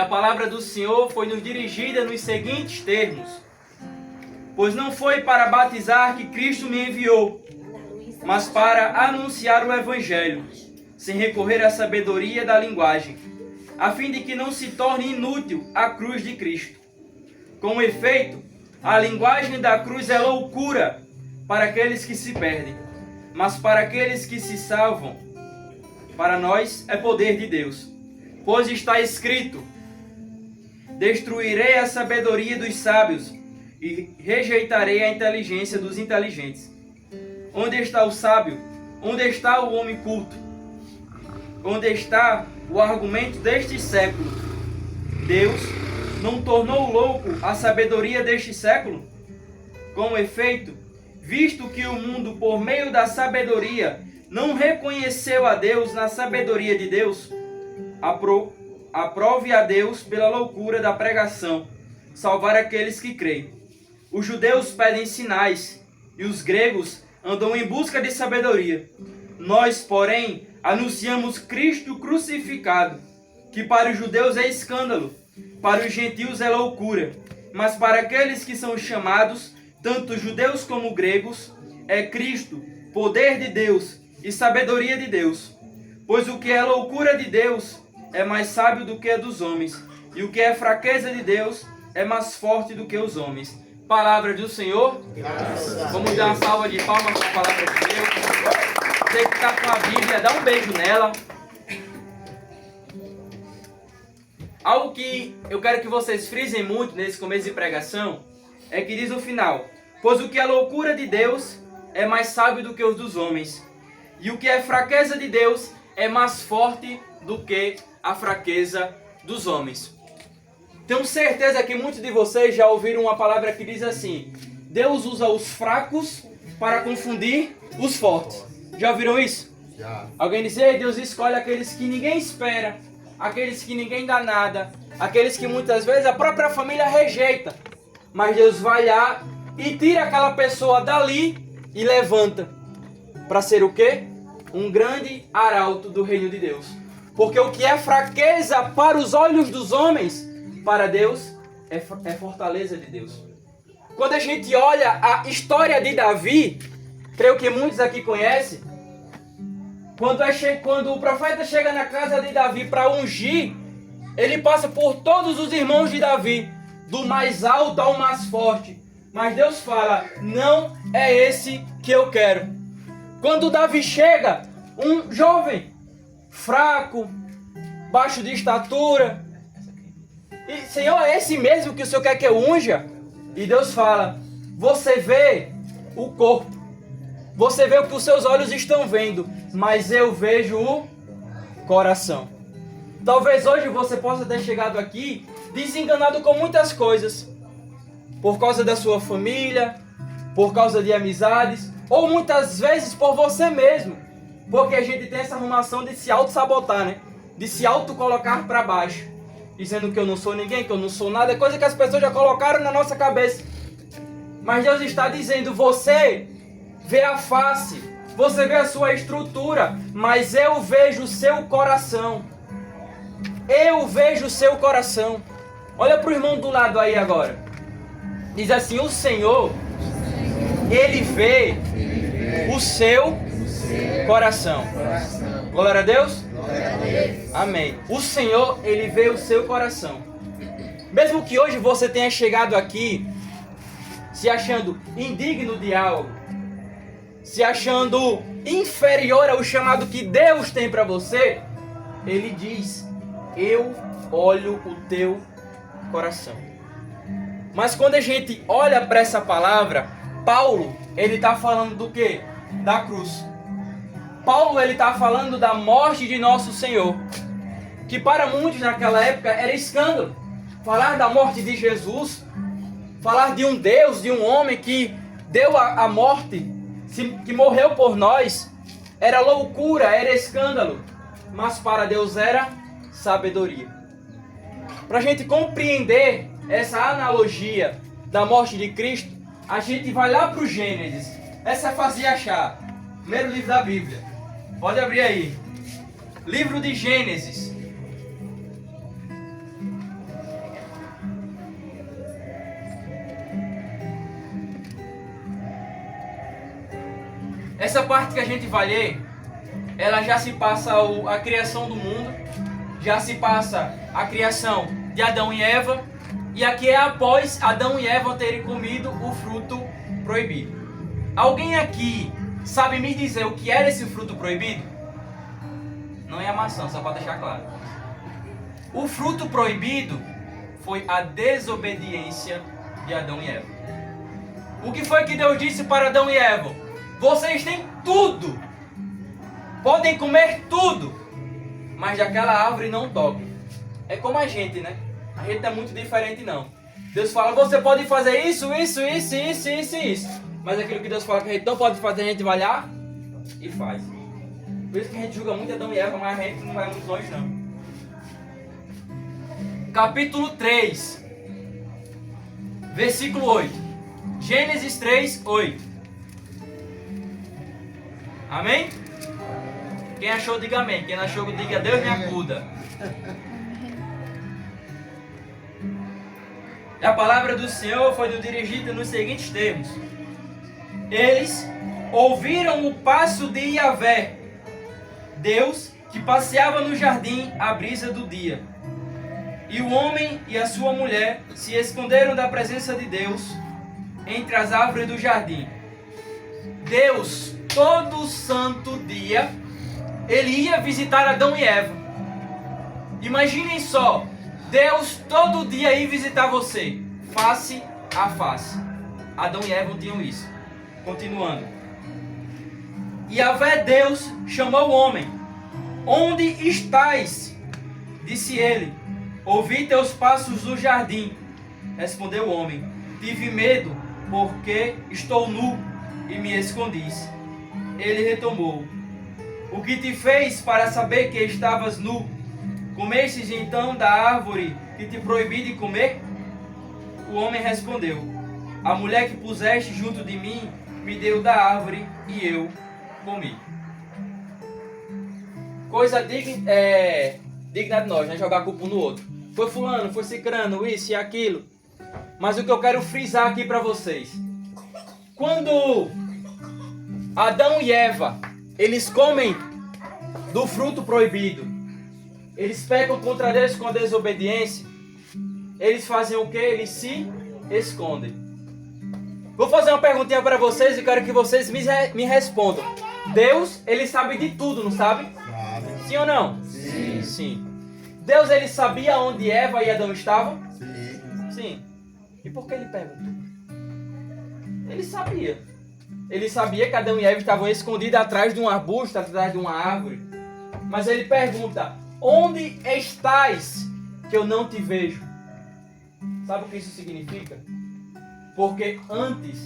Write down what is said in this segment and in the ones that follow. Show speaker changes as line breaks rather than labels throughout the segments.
a palavra do Senhor foi nos dirigida nos seguintes termos: pois não foi para batizar que Cristo me enviou, mas para anunciar o Evangelho, sem recorrer à sabedoria da linguagem, a fim de que não se torne inútil a cruz de Cristo. Com efeito, a linguagem da cruz é loucura para aqueles que se perdem, mas para aqueles que se salvam, para nós é poder de Deus. Pois está escrito: destruirei a sabedoria dos sábios e rejeitarei a inteligência dos inteligentes. Onde está o sábio? Onde está o homem culto? Onde está o argumento deste século? Deus não tornou louco a sabedoria deste século? Com efeito, visto que o mundo, por meio da sabedoria, não reconheceu a Deus na sabedoria de Deus, aprove a Deus pela loucura da pregação salvar aqueles que creem. Os judeus pedem sinais e os gregos andam em busca de sabedoria. Nós, porém, anunciamos Cristo crucificado, que para os judeus é escândalo, para os gentios é loucura, mas para aqueles que são chamados, tanto judeus como gregos, é Cristo, poder de Deus e sabedoria de Deus. Pois o que é loucura de Deus é mais sábio do que é dos homens, e o que é fraqueza de Deus é mais forte do que os homens. Palavra do Senhor. Vamos dar uma salva de palmas para a palavra de Deus. Você que está com a Bíblia, dá um beijo nela. Algo que eu quero que vocês frisem muito nesse começo de pregação é que diz no final: pois o que é loucura de Deus é mais sábio do que os dos homens, e o que é fraqueza de Deus é mais forte do que a fraqueza dos homens. Tenho certeza que muitos de vocês já ouviram uma palavra que diz assim: Deus usa os fracos para confundir os fortes. Já ouviram isso? Já. Alguém diz: Deus escolhe aqueles que ninguém espera, aqueles que ninguém dá nada, aqueles que muitas vezes a própria família rejeita. Mas Deus vai lá e tira aquela pessoa dali e levanta para ser o quê? Um grande arauto do reino de Deus. Porque o que é fraqueza para os olhos dos homens, para Deus é fortaleza de Deus. Quando a gente olha a história de Davi, creio que muitos aqui conhecem, quando o profeta chega na casa de Davi para ungir, ele passa por todos os irmãos de Davi, do mais alto ao mais forte. Mas Deus fala: não é esse que eu quero. Quando Davi chega, um jovem, fraco, baixo de estatura, e Senhor, é esse mesmo que o Senhor quer que eu unja? E Deus fala: você vê o corpo, você vê o que os seus olhos estão vendo, mas eu vejo o coração. Talvez hoje você possa ter chegado aqui desenganado com muitas coisas, por causa da sua família, por causa de amizades, ou muitas vezes por você mesmo, porque a gente tem essa arrumação de se auto-sabotar, né? De se auto-colocar para baixo, dizendo que eu não sou ninguém, que eu não sou nada, coisa que as pessoas já colocaram na nossa cabeça. Mas Deus está dizendo: você vê a face, você vê a sua estrutura, mas eu vejo o seu coração. Eu vejo o seu coração. Olha para o irmão do lado aí agora. Diz assim: o Senhor, Ele vê o seu coração. Glória a Deus. Amém. O Senhor, Ele vê o seu coração. Mesmo que hoje você tenha chegado aqui se achando indigno de algo, se achando inferior ao chamado que Deus tem para você, Ele diz: eu olho o teu coração. Mas quando a gente olha para essa palavra, Paulo, ele está falando do quê? Da cruz. Paulo, ele está falando da morte de nosso Senhor, que para muitos naquela época era escândalo. Falar da morte de Jesus, falar de um Deus, de um homem que deu a morte, que morreu por nós, era loucura, era escândalo. Mas para Deus era sabedoria. Para a gente compreender essa analogia da morte de Cristo, a gente vai lá para o Gênesis. Essa é fácil de achar. Primeiro livro da Bíblia. Pode abrir aí. Livro de Gênesis. Essa parte que a gente vai ler, ela já se passa a criação do mundo, já se passa a criação de Adão e Eva, e aqui é após Adão e Eva terem comido o fruto proibido. Alguém aqui sabe me dizer o que era esse fruto proibido? Não é a maçã, só para deixar claro. O fruto proibido foi a desobediência de Adão e Eva. O que foi que Deus disse para Adão e Eva? Vocês têm tudo, podem comer tudo, mas daquela árvore não toquem. É como a gente, né? A gente não é muito diferente não. Deus fala, você pode fazer isso, mas aquilo que Deus fala que a gente não pode fazer, a gente vai lá e faz. Por isso que a gente julga muito Adão e Eva, mas a gente não vai muito longe não. Capítulo 3, versículo 8. Gênesis 3, 8. Amém? Quem achou, diga amém. Quem não achou, diga Deus me acuda. A palavra do Senhor foi dirigida nos seguintes termos. Eles ouviram o passo de Yahvé, Deus que passeava no jardim à brisa do dia. E o homem e a sua mulher se esconderam da presença de Deus entre as árvores do jardim. Deus, todo santo dia, ele ia visitar Adão e Eva. Imaginem só, Deus todo dia ia visitar você, face a face. Adão e Eva não tinham isso. Continuando. Yahvé Deus chamou o homem. Onde estás? Disse ele. Ouvi teus passos no jardim. Respondeu o homem. Tive medo, porque estou nu e me escondi. Ele retomou. O que te fez para saber que estavas nu? Comestes então da árvore que te proibi de comer? O homem respondeu. A mulher que puseste junto de mim me deu da árvore e eu comi. Coisa digna de nós, né? Jogar a culpa um no outro. Foi fulano, foi cicrano, isso e aquilo. Mas o que eu quero frisar aqui para vocês. Quando Adão e Eva, eles comem do fruto proibido, eles pecam contra Deus com a desobediência, eles fazem o que? Eles se escondem. Vou fazer uma perguntinha para vocês e quero que vocês me respondam. Deus, ele sabe de tudo, não sabe? Sim ou não?
Sim.
Sim. Deus, ele sabia onde Eva e Adão estavam?
Sim.
Sim. E por que ele perguntou? Ele sabia. Ele sabia que Adão e Eva estavam escondidos atrás de um arbusto, atrás de uma árvore. Mas ele pergunta, onde estás que eu não te vejo? Sabe o que isso significa? Porque antes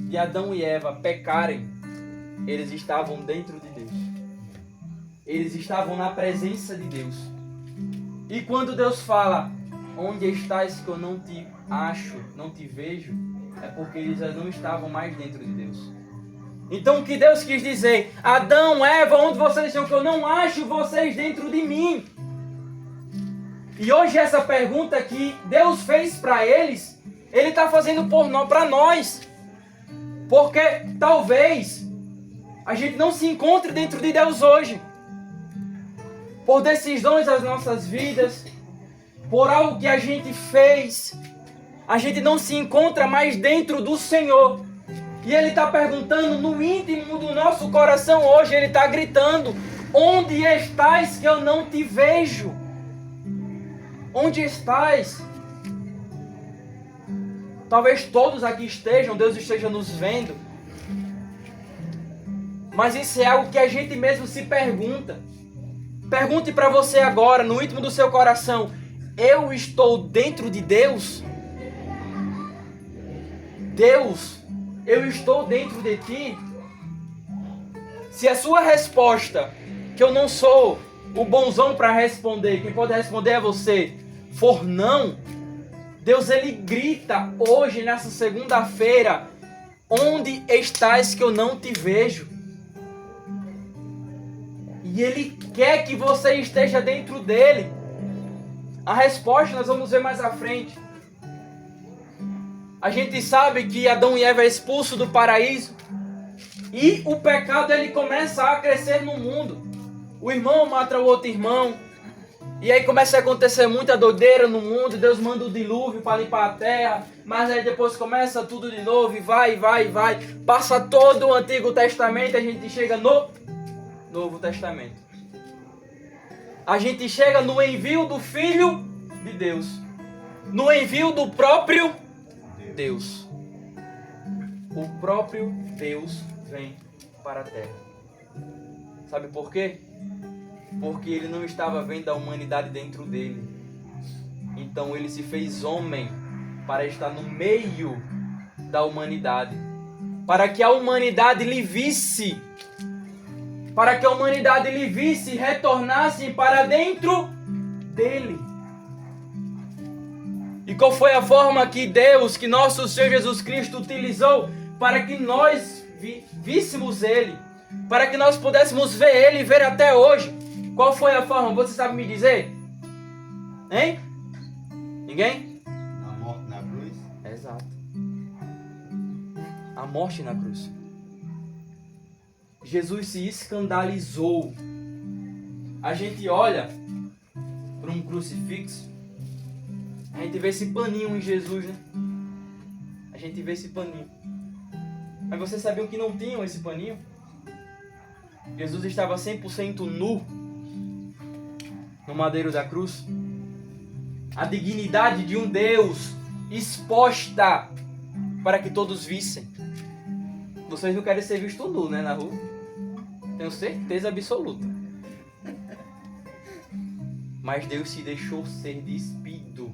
de Adão e Eva pecarem, eles estavam dentro de Deus. Eles estavam na presença de Deus. E quando Deus fala, onde estás que eu não te acho, não te vejo, é porque eles já não estavam mais dentro de Deus. Então o que Deus quis dizer? Adão, Eva, onde vocês estão que eu não acho vocês dentro de mim? E hoje essa pergunta que Deus fez para eles, Ele está fazendo para nós. Porque talvez a gente não se encontre dentro de Deus hoje. Por decisões das nossas vidas, por algo que a gente fez, a gente não se encontra mais dentro do Senhor. E Ele está perguntando no íntimo do nosso coração hoje, Ele está gritando, onde estás que eu não te vejo? Onde estás? Talvez todos aqui estejam, Deus esteja nos vendo. Mas isso é algo que a gente mesmo se pergunta. Pergunte para você agora, no íntimo do seu coração, eu estou dentro de Deus? Deus, eu estou dentro de ti? Se a sua resposta, que eu não sou o bonzão para responder, quem pode responder é você, for não, Deus ele grita hoje, nessa segunda-feira, onde estás que eu não te vejo? E Ele quer que você esteja dentro dele. A resposta nós vamos ver mais à frente. A gente sabe que Adão e Eva é expulso do paraíso. E o pecado ele começa a crescer no mundo. O irmão mata o outro irmão. E aí começa a acontecer muita doideira no mundo. Deus manda o dilúvio para limpar a terra. Mas aí depois começa tudo de novo. E vai. Passa todo o Antigo Testamento. A gente chega no Novo Testamento. A gente chega no envio do Filho de Deus. No envio do próprio Deus. O próprio Deus vem para a terra. Sabe por quê? Porque ele não estava vendo a humanidade dentro dele. Então ele se fez homem para estar no meio da humanidade. Para que a humanidade lhe visse. Para que a humanidade lhe visse e retornasse para dentro dele. E qual foi a forma que Deus, que nosso Senhor Jesus Cristo utilizou para que nós víssemos Ele? Para que nós pudéssemos ver Ele e ver até hoje. Qual foi a forma? Você sabe me dizer? Hein? Ninguém?
A morte na cruz.
Exato. A morte na cruz. Jesus se escandalizou. A gente olha para um crucifixo. A gente vê esse paninho em Jesus, né? A gente vê esse paninho. Mas vocês sabiam que não tinham esse paninho? Jesus estava 100% nu no madeiro da cruz. A dignidade de um Deus exposta para que todos vissem. Vocês não querem ser vistos nu, né, na rua? Tenho certeza absoluta. Mas Deus se deixou ser despido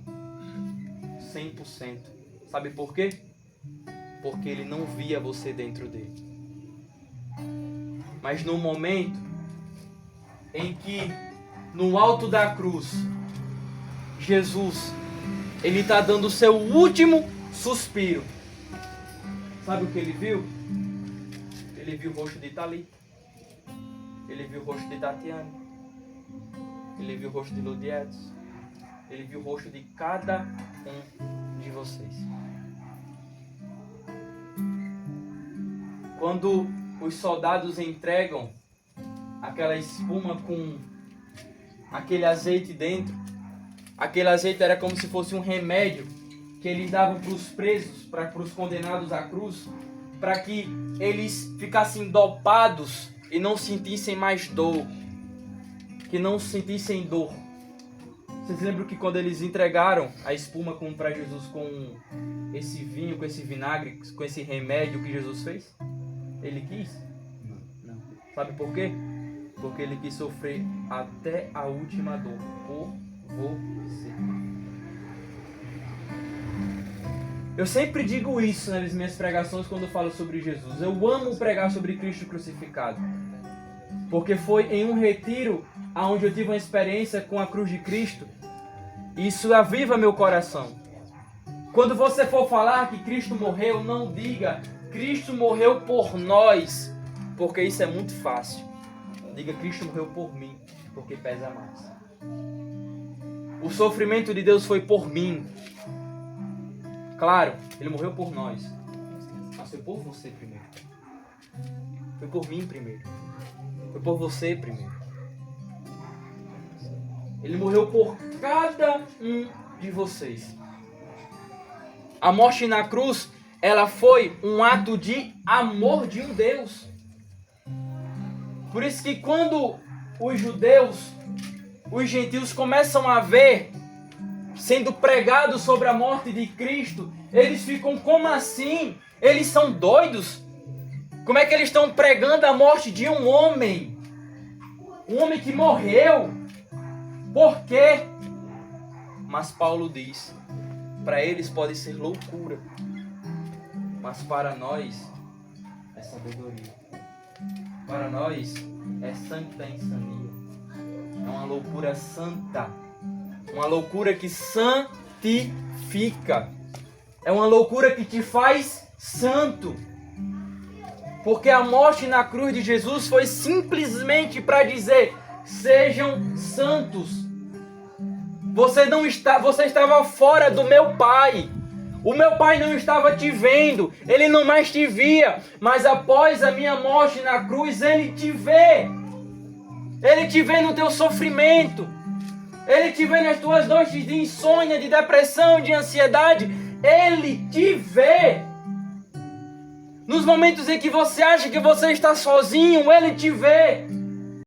100%. Sabe por quê? Porque Ele não via você dentro dele. Mas no momento em que no alto da cruz Jesus Ele está dando o seu último suspiro. Sabe o que Ele viu? Ele viu o rosto de Thalita. Ele viu o rosto de Tatiane. Ele viu o rosto de Ludiedes. Ele viu o rosto de cada um de vocês. Quando os soldados entregam aquela espuma com aquele azeite dentro, aquele azeite era como se fosse um remédio que eles davam para os presos, para os condenados à cruz, para que eles ficassem dopados e não sentissem mais dor, que não sentissem dor. Vocês lembram que quando eles entregaram a espuma para Jesus com esse vinho, com esse vinagre, com esse remédio que Jesus fez? Ele quis? Não. Sabe por quê? Porque ele quis sofrer até a última dor por você. Eu sempre digo isso nas minhas pregações quando eu falo sobre Jesus. Eu amo pregar sobre Cristo crucificado. Porque foi em um retiro onde eu tive uma experiência com a cruz de Cristo. E isso aviva meu coração. Quando você for falar que Cristo morreu, não diga Cristo morreu por nós, porque isso é muito fácil. Diga Cristo morreu por mim, porque pesa mais. O sofrimento de Deus foi por mim. Claro, Ele morreu por nós, mas foi por você primeiro. Foi por mim primeiro. Foi por você primeiro. Ele morreu por cada um de vocês. A morte na cruz, ela foi um ato de amor de um Deus. Por isso que quando os judeus, os gentios começam a ver sendo pregado sobre a morte de Cristo, eles ficam, como assim? Eles são doidos? Como é que eles estão pregando a morte de um homem? Um homem que morreu? Por quê? Mas Paulo diz, para eles pode ser loucura, mas para nós é sabedoria. Para nós é santa insania. É uma loucura santa. Uma loucura que santifica. É uma loucura que te faz santo. Porque a morte na cruz de Jesus foi simplesmente para dizer: sejam santos. Você estava fora do meu Pai. O meu pai não estava te vendo, ele não mais te via, mas após a minha morte na cruz, ele te vê. Ele te vê no teu sofrimento. Ele te vê nas tuas noites de insônia, de depressão, de ansiedade. Ele te vê. Nos momentos em que você acha que você está sozinho, ele te vê.